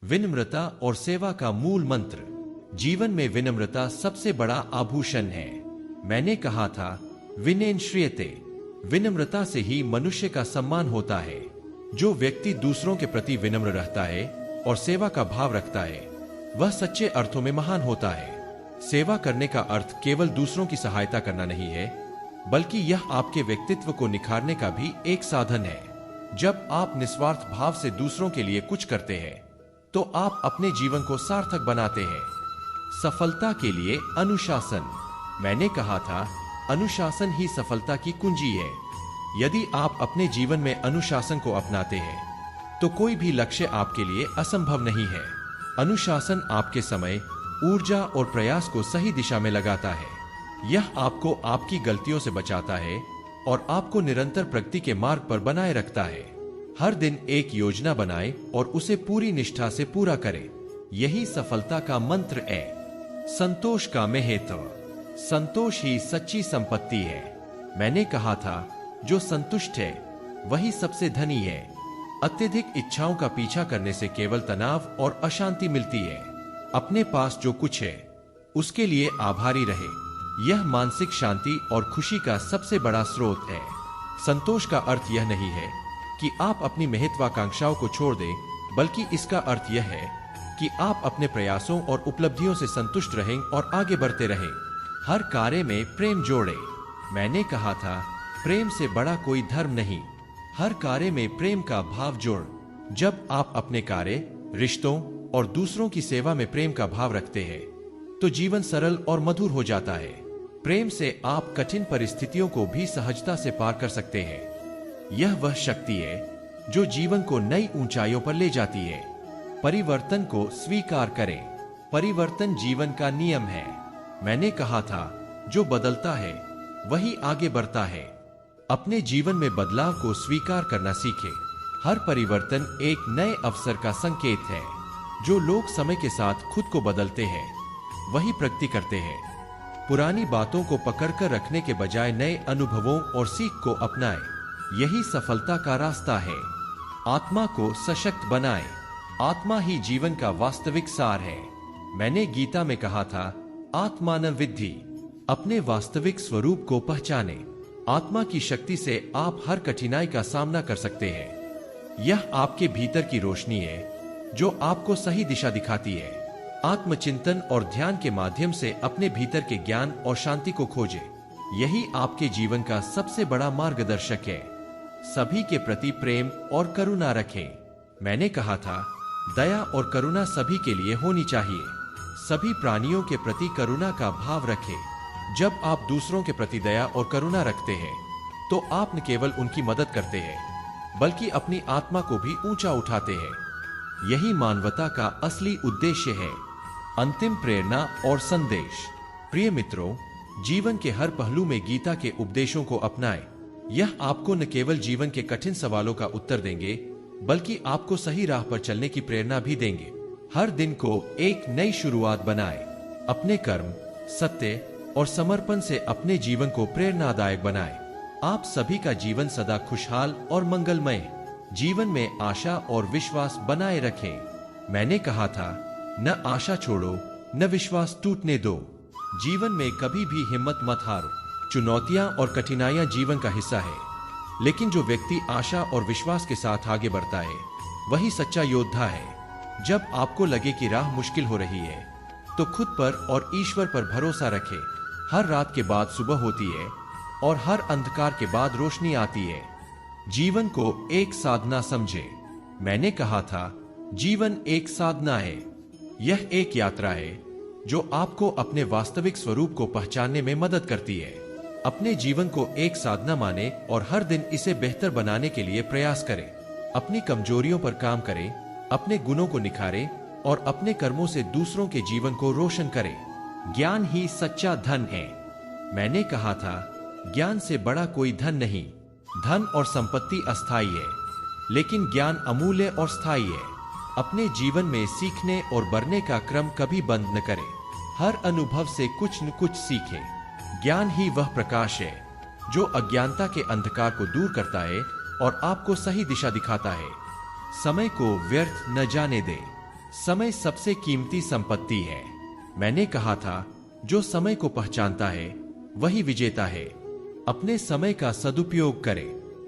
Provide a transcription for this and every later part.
विनम्रता और सेवा का मूल मंत्र। जीवन में विनम्रता सबसे बड़ा आभूषण है। मैंने कहा था, विनयन श्रियते। विनम्रता से ही मनुष्य का सम्मान होता है। जो व्यक्ति दूसरों के प्रति विनम्र रहता है और सेवा का भाव रखता है, वह सच्चे अर्थों में महान होता है। सेवा करने का अर्थ केवल दूसरों की सहायता करना नहीं है, बल्कि यह आपके व्यक्तित्व को निखारने का भी एक साधन है। जब आप निस्वार्थ भाव से दूसरों के लिए कुछ करते हैं, तो आप अपने जीवन को सार्थक बनाते हैं। सफलता के लिए अनुशासन। मैंने कहा था, अनुशासन ही सफलता की कुंजी है। यदि आप अपने जीवन में अनुशासन को अपनाते हैं, तो कोई भी लक्ष्य आपके लिए असंभव नहीं है। अनुशासन आपके समय, ऊर्जा और प्रयास को सही दिशा में लगाता है। यह आपको आपकी गलतियों से बचाता है और आपको निरंतर प्रगति के मार्ग पर बनाए रखता है। हर दिन एक योजना बनाएं और उसे पूरी निष्ठा से पूरा करें। यही सफलता का मंत्र है। संतोष का महत्व। संतोष ही सच्ची संपत्ति है। मैंने कहा था, जो संतुष्ट है वही सबसे धनी है। अत्यधिक इच्छाओं का पीछा करने से केवल तनाव और अशांति मिलती है। अपने पास जो कुछ है उसके लिए आभारी रहे। यह मानसिक शांति और खुशी का सबसे बड़ा स्रोत है। संतोष का अर्थ यह नहीं है कि आप अपनी महत्वाकांक्षाओं को छोड़ दें, बल्कि इसका अर्थ यह है कि आप अपने प्रयासों और उपलब्धियों से संतुष्ट रहें और आगे बढ़ते रहें। हर कार्य में प्रेम जोड़े। मैंने कहा था, प्रेम से बड़ा कोई धर्म नहीं। हर कार्य में प्रेम का भाव जोड़। जब आप अपने कार्य, रिश्तों और दूसरों की सेवा में प्रेम का भाव रखते हैं, तो जीवन सरल और मधुर हो जाता है। प्रेम से आप कठिन परिस्थितियों को भी सहजता से पार कर सकते हैं। यह वह शक्ति है जो जीवन को नई ऊंचाइयों पर ले जाती है। परिवर्तन को स्वीकार करें। परिवर्तन जीवन का नियम है। मैंने कहा था, जो बदलता है वही आगे बढ़ता है। अपने जीवन में बदलाव को स्वीकार करना सीखें। हर परिवर्तन एक नए अवसर का संकेत है। जो लोग समय के साथ खुद को बदलते हैं, वही प्रगति करते हैं। पुरानी बातों को पकड़कर रखने के बजाय नए अनुभवों और सीख को अपनाएं। यही सफलता का रास्ता है। आत्मा को सशक्त बनाएं। आत्मा ही जीवन का वास्तविक सार है। मैंने गीता में कहा था, आत्मान विद्धि। अपने वास्तविक स्वरूप को पहचाने। आत्मा की शक्ति से आप हर कठिनाई का सामना कर सकते हैं। यह आपके भीतर की रोशनी है जो आपको सही दिशा दिखाती है। आत्मचिंतन और ध्यान के माध्यम से अपने भीतर के ज्ञान और शांति को खोजें। यही आपके जीवन का सबसे बड़ा मार्गदर्शक है। सभी के प्रति प्रेम और करुणा रखें। मैंने कहा था, दया और करुणा सभी के लिए होनी चाहिए। सभी प्राणियों के प्रति करुणा का भाव रखें। जब आप दूसरों के प्रति दया और करुणा रखते हैं, तो आप न केवल उनकी मदद करते हैं, बल्कि अपनी आत्मा को भी ऊंचा उठाते हैं। यही मानवता का असली उद्देश्य है। अंतिम प्रेरणा और संदेश। प्रिय मित्रों, जीवन के हर पहलू में गीता के उपदेशों को अपनाएं। यह आपको न केवल जीवन के कठिन सवालों का उत्तर देंगे, बल्कि आपको सही राह पर चलने की प्रेरणा भी देंगे। हर दिन को एक नई शुरुआत बनाएं। अपने कर्म, सत्य और समर्पण से अपने जीवन को प्रेरणादायक बनाएं। आप सभी का जीवन सदा खुशहाल और मंगलमय। जीवन में आशा और विश्वास बनाए रखें। मैंने कहा था, न आशा छोड़ो, न विश्वास टूटने दो। जीवन में कभी भी हिम्मत मत हारो। चुनौतियां और कठिनाइयां जीवन का हिस्सा है, लेकिन जो व्यक्ति आशा और विश्वास के साथ आगे बढ़ता है, वही सच्चा योद्धा है। जब आपको लगे कि राह मुश्किल हो रही है, तो खुद पर और ईश्वर पर भरोसा रखें। हर रात के बाद सुबह होती है और हर अंधकार के बाद रोशनी आती है। जीवन को एक साधना समझे। मैंने कहा था, जीवन एक साधना है। यह एक यात्रा है जो आपको अपने वास्तविक स्वरूप को पहचानने में मदद करती है। अपने जीवन को एक साधना माने और हर दिन इसे बेहतर बनाने के लिए प्रयास करें। अपनी कमजोरियों पर काम करें, अपने गुणों को निखारें और अपने कर्मों से दूसरों के जीवन को रोशन करें। ज्ञान ही सच्चा धन है। मैंने कहा था, ज्ञान से बड़ा कोई धन नहीं। धन और संपत्ति अस्थायी है, लेकिन ज्ञान अमूल्य और स्थायी है। अपने जीवन में सीखने और बढ़ने का क्रम कभी बंद न करें। हर अनुभव से कुछ न कुछ सीखें। ज्ञान ही वह प्रकाश है जो अज्ञानता के अंधकार को दूर करता है और आपको सही दिशा दिखाता है। समय को व्यर्थ न जाने दें। समय सबसे कीमती संपत्ति है। मैंने कहा था, जो समय को पहचानता है वही विजेता है। अपने समय का सदुपयोग करे,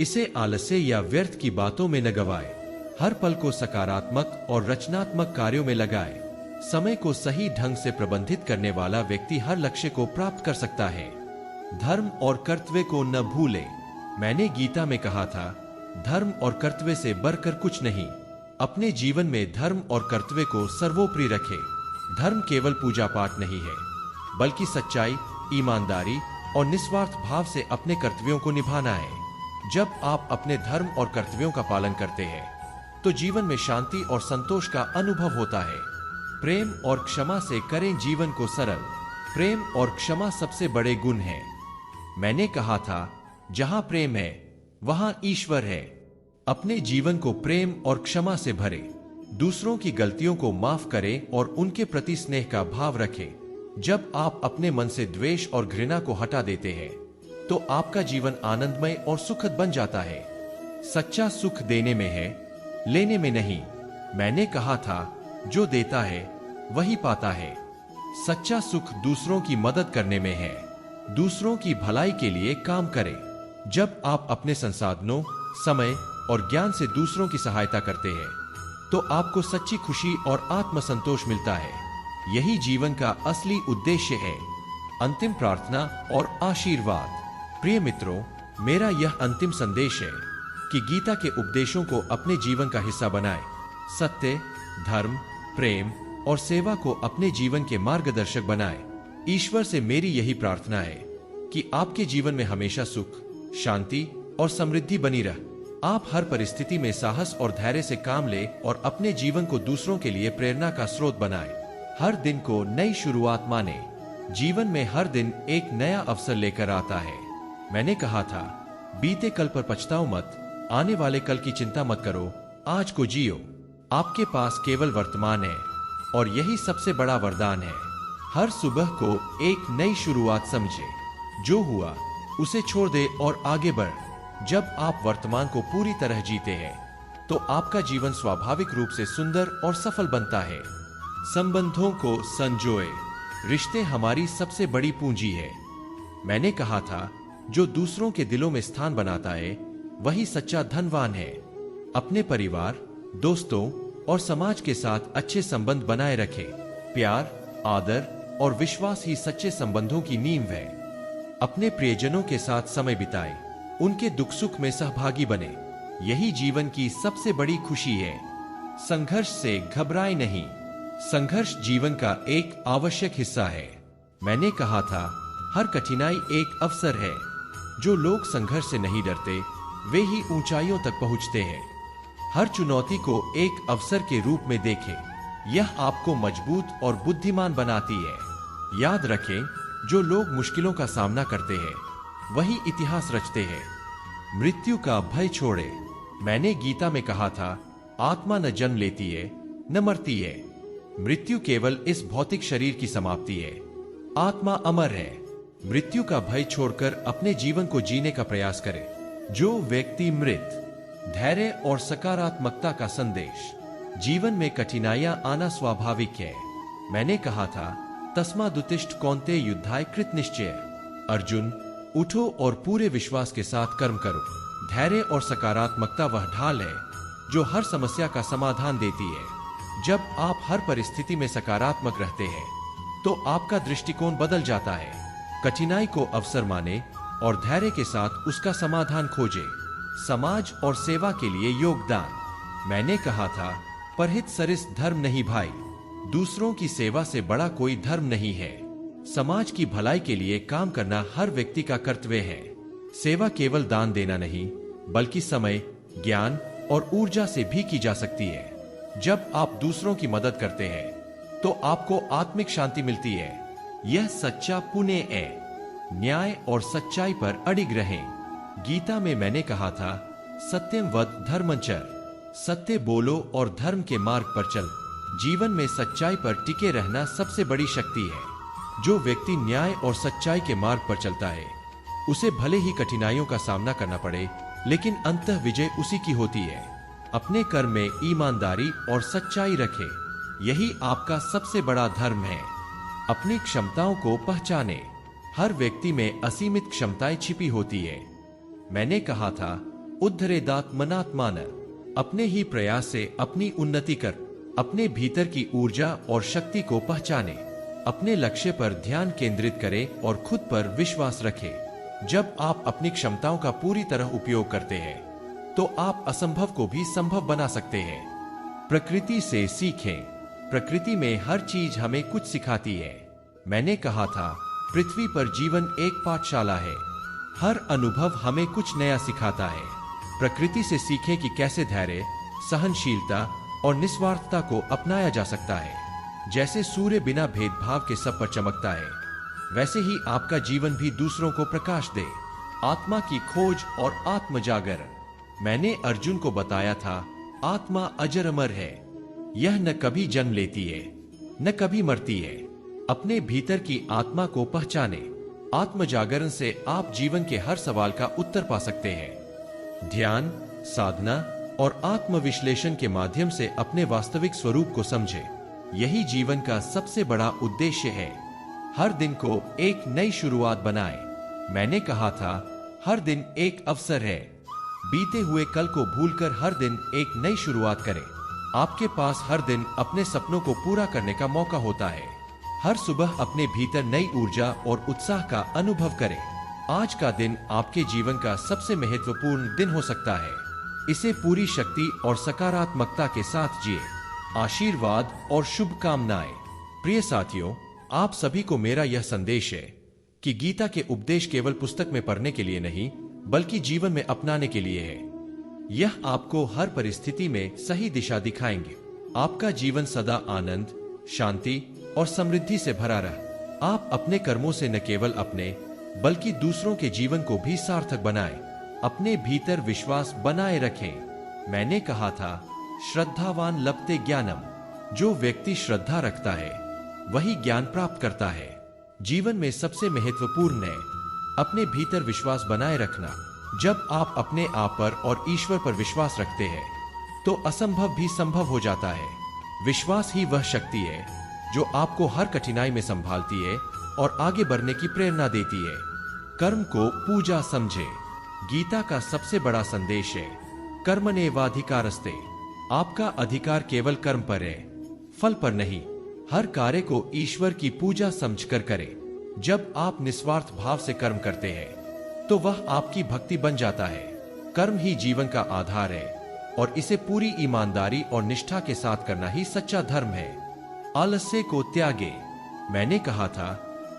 इसे आलस्य या व्यर्थ की बातों में न गवाए। हर पल को सकारात्मक और रचनात्मक कार्यों में लगाए। समय को सही ढंग से प्रबंधित करने वाला व्यक्ति हर लक्ष्य को प्राप्त कर सकता है। धर्म और कर्तव्य को न भूले। मैंने गीता में कहा था, धर्म और कर्तव्य से बढ़कर कुछ नहीं। अपने जीवन में धर्म और कर्तव्य को सर्वोपरि रखे। धर्म केवल पूजा पाठ नहीं है, बल्कि सच्चाई, ईमानदारी और निस्वार्थ भाव से अपने कर्तव्यों को निभाना है। जब आप अपने धर्म और कर्तव्यों का पालन करते हैं तो जीवन में शांति और संतोष का अनुभव होता है। प्रेम और क्षमा से करें जीवन को सरल। प्रेम और क्षमा सबसे बड़े गुण हैं। मैंने कहा था, जहां प्रेम है वहां ईश्वर है। अपने जीवन को प्रेम और क्षमा से भरे। दूसरों की गलतियों को माफ करें और उनके प्रति स्नेह का भाव रखें। जब आप अपने मन से द्वेष और घृणा को हटा देते हैं तो आपका जीवन आनंदमय और सुखद बन जाता है। सच्चा सुख देने में है, लेने में नहीं। मैंने कहा था, जो देता है वही पाता है। सच्चा सुख दूसरों की मदद करने में है। दूसरों की भलाई के लिए काम करें। जब आप अपने संसाधनों, समय और ज्ञान से दूसरों की सहायता करते हैं तो आपको सच्ची खुशी और आत्मसंतोष मिलता है। यही जीवन का असली उद्देश्य है। अंतिम प्रार्थना और आशीर्वाद। प्रिय मित्रों, मेरा यह अंतिम संदेश है कि गीता के उपदेशों को अपने जीवन का हिस्सा बनाएं। सत्य, धर्म, प्रेम और सेवा को अपने जीवन के मार्गदर्शक बनाएं। ईश्वर से मेरी यही प्रार्थना है कि आपके जीवन में हमेशा सुख, शांति और समृद्धि बनी रहे। आप हर परिस्थिति में साहस और धैर्य से काम ले और अपने जीवन को दूसरों के लिए प्रेरणा का स्रोत बनाएं। हर दिन को नई शुरुआत माने। जीवन में हर दिन एक नया अवसर लेकर आता है। मैंने कहा था, बीते कल पर पछताओ मत, आने वाले कल की चिंता मत करो, आज को जियो। आपके पास केवल वर्तमान है और यही सबसे बड़ा वरदान है। हर सुबह को एक नई शुरुआत समझे। जो हुआ उसे छोड़ दे और आगे बढ़। जब आप वर्तमान को पूरी तरह जीते हैं तो आपका जीवन स्वाभाविक रूप से सुंदर और सफल बनता है। संबंधों को संजोए। रिश्ते हमारी सबसे बड़ी पूंजी है। मैंने कहा था, जो दूसरों के दिलों में स्थान बनाता है वही सच्चा धनवान है। अपने परिवार, दोस्तों और समाज के साथ अच्छे संबंध बनाए रखें। प्यार, आदर और विश्वास ही सच्चे संबंधों की नींव है। अपने प्रियजनों के साथ समय बिताएं, उनके दुख सुख में सहभागी बने। यही जीवन की सबसे बड़ी खुशी है। संघर्ष से घबराए नहीं। संघर्ष जीवन का एक आवश्यक हिस्सा है। मैंने कहा था, हर कठिनाई एक अवसर है। जो लोग संघर्ष से नहीं डरते वे ही ऊंचाइयों तक पहुंचते हैं। हर चुनौती को एक अवसर के रूप में देखें। यह आपको मजबूत और बुद्धिमान बनाती है। याद रखें, जो लोग मुश्किलों का सामना करते हैं वही इतिहास रचते हैं। मृत्यु का भय छोड़े। मैंने गीता में कहा था, आत्मा न जन्म लेती है न मरती है। मृत्यु केवल इस भौतिक शरीर की समाप्ति है। आत्मा अमर है। मृत्यु का भय छोड़कर अपने जीवन को जीने का प्रयास करे। जो व्यक्ति मृत, धैर्य और सकारात्मकता का संदेश। जीवन में कठिनाइयां आना स्वाभाविक है। मैंने कहा था, तस्मादुत्तिष्ठ कौन्तेय युद्धाय कृत निश्चय। अर्जुन, उठो और पूरे विश्वास के साथ कर्म करो। धैर्य और सकारात्मकता वह ढाल है जो हर समस्या का समाधान देती है। जब आप हर परिस्थिति में सकारात्मक रहते हैं तो आपका दृष्टिकोण बदल जाता है। कठिनाई को अवसर माने और धैर्य के साथ उसका समाधान खोजे। समाज और सेवा के लिए योगदान। मैंने कहा था, परहित सरिस धर्म नहीं भाई। दूसरों की सेवा से बड़ा कोई धर्म नहीं है। समाज की भलाई के लिए काम करना हर व्यक्ति का कर्तव्य है। सेवा केवल दान देना नहीं, बल्कि समय, ज्ञान और ऊर्जा से भी की जा सकती है। जब आप दूसरों की मदद करते हैं तो आपको आत्मिक शांति मिलती है। यह सच्चा पुण्य है। न्याय और सच्चाई पर अडिग रहें। गीता में मैंने कहा था, सत्यम वद धर्मचर। सत्य बोलो और धर्म के मार्ग पर चल। जीवन में सच्चाई पर टिके रहना सबसे बड़ी शक्ति है। जो व्यक्ति न्याय और सच्चाई के मार्ग पर चलता है उसे भले ही कठिनाइयों का सामना करना पड़े, लेकिन अंततः विजय उसी की होती है। अपने कर्म में ईमानदारी और सच्चाई रखें। यही आपका सबसे बड़ा धर्म है। अपनी क्षमताओं को पहचाने। हर व्यक्ति में असीमित क्षमताएं छिपी होती है। मैंने कहा था, उद्धरेदात्मनात्मान, अपने ही प्रयास से अपनी उन्नति कर। अपने भीतर की ऊर्जा और शक्ति को पहचाने। अपने लक्ष्य पर ध्यान केंद्रित करें और खुद पर विश्वास रखें। जब आप अपनी क्षमताओं का पूरी तरह उपयोग करते हैं तो आप असंभव को भी संभव बना सकते हैं। प्रकृति से सीखें। प्रकृति में हर चीज हमें कुछ सिखाती है। मैंने कहा था, पृथ्वी पर जीवन एक पाठशाला है। हर अनुभव हमें कुछ नया सिखाता है। प्रकृति से सीखें कि कैसे धैर्य, सहनशीलता और निस्वार्थता को अपनाया जा सकता है। जैसे सूर्य बिना भेदभाव के सब पर चमकता है, वैसे ही आपका जीवन भी दूसरों को प्रकाश दे। आत्मा की खोज और आत्म जागरण। मैंने अर्जुन को बताया था, आत्मा अजर अमर है। यह न कभी जन्म लेती है, न कभी मरती है। अपने भीतर की आत्मा को पहचाने। आत्म जागरण से आप जीवन के हर सवाल का उत्तर पा सकते हैं। ध्यान, साधना और आत्मविश्लेषण के माध्यम से अपने वास्तविक स्वरूप को समझे। यही जीवन का सबसे बड़ा उद्देश्य है। हर दिन को एक नई शुरुआत बनाए। मैंने कहा था, हर दिन एक अवसर है। बीते हुए कल को भूलकर हर दिन एक नई शुरुआत करें। आपके पास हर दिन अपने सपनों को पूरा करने का मौका होता है। हर सुबह अपने भीतर नई ऊर्जा और उत्साह का अनुभव करें। आज का दिन आपके जीवन का सबसे महत्वपूर्ण दिन हो सकता है। इसे पूरी शक्ति और सकारात्मकता के साथ जिए। आशीर्वाद और शुभकामनाएं। प्रिय साथियों, आप सभी को मेरा यह संदेश है कि गीता के उपदेश केवल पुस्तक में पढ़ने के लिए नहीं, बल्कि जीवन में अपनाने के लिए है। यह आपको हर परिस्थिति में सही दिशा दिखाएंगे। आपका जीवन सदा आनंद, शांति और समृद्धि से भरा रहे। आप अपने कर्मों से न केवल अपने बल्कि दूसरों के जीवन को भी सार्थक बनाएं। अपने भीतर विश्वास बनाए रखें। मैंने कहा था, श्रद्धावान लभते ज्ञानम। जो व्यक्ति श्रद्धा रखता है वही ज्ञान प्राप्त करता है। जीवन में सबसे महत्वपूर्ण है अपने भीतर विश्वास बनाए रखना। जब आप अपने आप पर और ईश्वर पर विश्वास रखते हैं तो असंभव भी संभव हो जाता है। विश्वास ही वह शक्ति है जो आपको हर कठिनाई में संभालती है और आगे बढ़ने की प्रेरणा देती है। कर्म को पूजा समझे। गीता का सबसे बड़ा संदेश है, कर्मण्येवाधिकारस्ते। आपका अधिकार केवल कर्म पर है, फल पर नहीं। हर कार्य को ईश्वर की पूजा समझकर करें। जब आप निस्वार्थ भाव से कर्म करते हैं तो वह आपकी भक्ति बन जाता है। कर्म ही जीवन का आधार है और इसे पूरी ईमानदारी और निष्ठा के साथ करना ही सच्चा धर्म है। आलस्य को त्यागे। मैंने कहा था,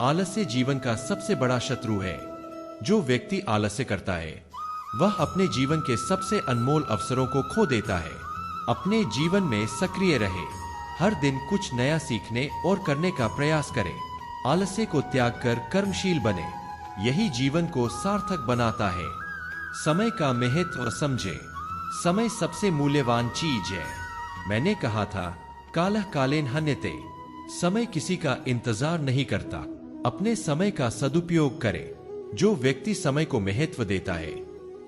आलस्य जीवन का सबसे बड़ा शत्रु है। जो व्यक्ति आलस्य करता है वह अपने जीवन के सबसे अनमोल अवसरों को खो देता है। अपने जीवन में सक्रिय रहे। हर दिन कुछ नया सीखने और करने का प्रयास करें। आलस्य को त्याग कर कर्मशील बने। यही जीवन को सार्थक बनाता है। समय का महत्व समझे। समय सबसे मूल्यवान चीज है। मैंने कहा था, कालः कालेन हन्यते। समय किसी का इंतजार नहीं करता। अपने समय का सदुपयोग करे। जो व्यक्ति समय को महत्व देता है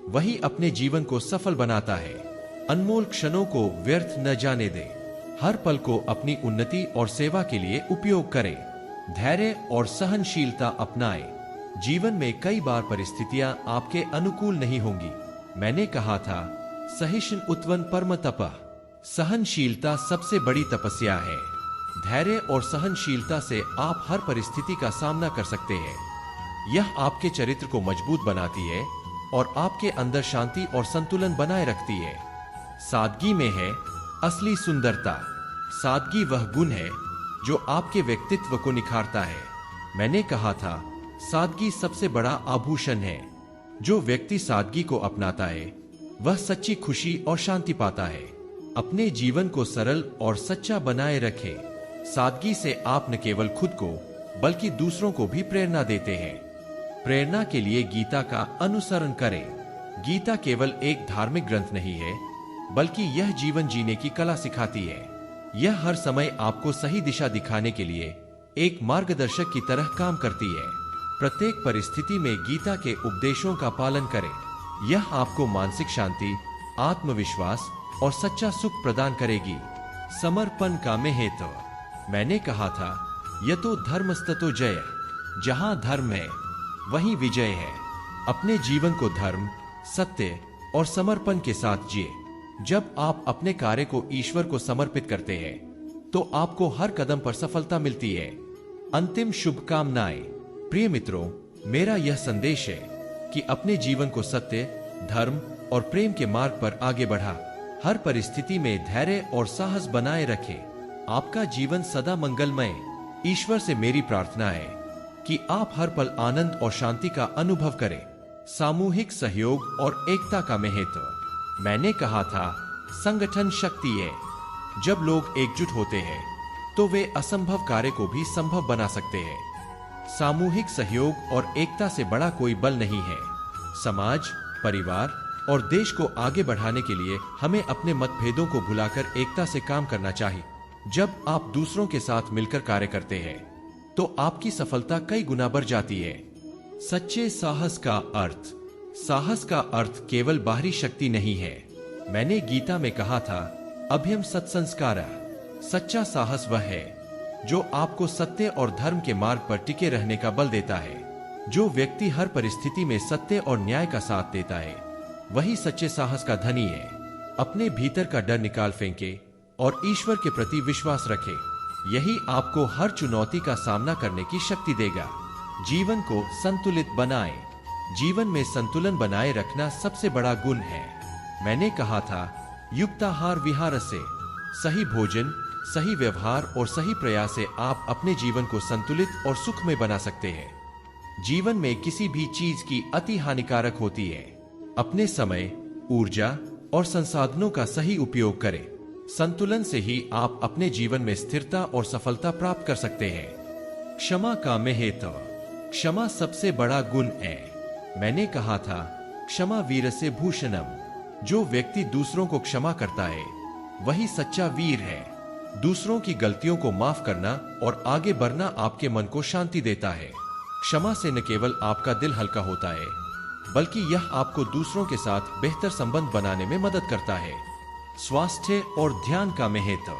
वही अपने जीवन को सफल बनाता है। अनमोल क्षणों को व्यर्थ न जाने दे। हर पल को अपनी उन्नति और सेवा के लिए उपयोग करें। धैर्य और सहनशीलता अपनाएं। जीवन में कई बार परिस्थितियां आपके अनुकूल नहीं होंगी। मैंने कहा था, सहिष्णु उत्वन परम तपः। सहनशीलता सबसे बड़ी तपस्या है। धैर्य और सहनशीलता से आप हर परिस्थिति का सामना कर सकते हैं। यह आपके चरित्र को मजबूत बनाती है और आपके अंदर शांति और संतुलन बनाए रखती है। सादगी में है असली सुंदरता। सादगी वह गुण है जो आपके व्यक्तित्व को निखारता है। मैंने कहा था, सादगी सबसे बड़ा आभूषण है। जो व्यक्ति सादगी को अपनाता है वह सच्ची खुशी और शांति पाता है। अपने जीवन को सरल और सच्चा बनाए रखें। सादगी से आप न केवल खुद को बल्कि दूसरों को भी प्रेरणा देते हैं। प्रेरणा के लिए गीता का अनुसरण करें। गीता केवल एक धार्मिक ग्रंथ नहीं है, बल्कि यह जीवन जीने की कला सिखाती है। यह हर समय आपको सही दिशा दिखाने के लिए एक मार्गदर्शक की तरह काम करती है। प्रत्येक परिस्थिति में गीता के उपदेशों का पालन करें। यह आपको मानसिक शांति, आत्मविश्वास और सच्चा सुख प्रदान करेगी। समर्पण का महत्व। मैंने कहा था, यतो धर्मस्ततो जय। जहां धर्म है वहीं विजय है। अपने जीवन को धर्म, सत्य और समर्पण के साथ जिए। जब आप अपने कार्य को ईश्वर को समर्पित करते हैं तो आपको हर कदम पर सफलता मिलती है। अंतिम शुभकामनाएं। प्रिय मित्रों, मेरा यह संदेश है कि अपने जीवन को सत्य, धर्म और प्रेम के मार्ग पर आगे बढ़ा। हर परिस्थिति में धैर्य और साहस बनाए रखें। आपका जीवन सदा मंगलमय। ईश्वर से मेरी प्रार्थना है कि आप हर पल आनंद और शांति का अनुभव करें। सामूहिक सहयोग और एकता का महत्व। मैंने कहा था, संगठन शक्ति है। जब लोग एकजुट होते हैं तो वे असंभव कार्य को भी संभव बना सकते हैं। सामूहिक सहयोग और एकता से बड़ा कोई बल नहीं है। समाज, परिवार और देश को आगे बढ़ाने के लिए हमें अपने मतभेदों को भुलाकर एकता से काम करना चाहिए। जब आप दूसरों के साथ मिलकर कार्य करते हैं तो आपकी सफलता कई गुना बढ़ जाती है। सच्चे साहस का अर्थ। साहस का अर्थ केवल बाहरी शक्ति नहीं है। मैंने गीता में कहा था, अभयम सत्संस्कारः। सच्चा साहस वह है जो आपको सत्य और धर्म के मार्ग पर टिके रहने का बल देता है। जो व्यक्ति हर परिस्थिति में सत्य और न्याय का साथ देता है वही सच्चे साहस का धनी है। अपने भीतर का डर निकाल फेंके और ईश्वर के प्रति विश्वास रखे। यही आपको हर चुनौती का सामना करने की शक्ति देगा। जीवन को संतुलित बनाएं। जीवन में संतुलन बनाए रखना सबसे बड़ा गुण है। मैंने कहा था, युक्ताहार विहार से। सही भोजन, सही व्यवहार और सही प्रयास से आप अपने जीवन को संतुलित और सुखमय बना सकते हैं। जीवन में किसी भी चीज की अति हानिकारक होती है। अपने समय, ऊर्जा और संसाधनों का सही उपयोग करें। संतुलन से ही आप अपने जीवन में स्थिरता और सफलता प्राप्त कर सकते हैं। क्षमा का महत्व। क्षमा सबसे बड़ा गुण है। मैंने कहा था, क्षमा वीरस्य भूषणम। जो व्यक्ति दूसरों को क्षमा करता है वही सच्चा वीर है। दूसरों की गलतियों को माफ करना और आगे बढ़ना आपके मन को शांति देता है। क्षमा से न केवल आपका दिल हल्का होता है बल्कि यह आपको दूसरों के साथ बेहतर संबंध बनाने में मदद करता है। स्वास्थ्य और ध्यान का महत्व।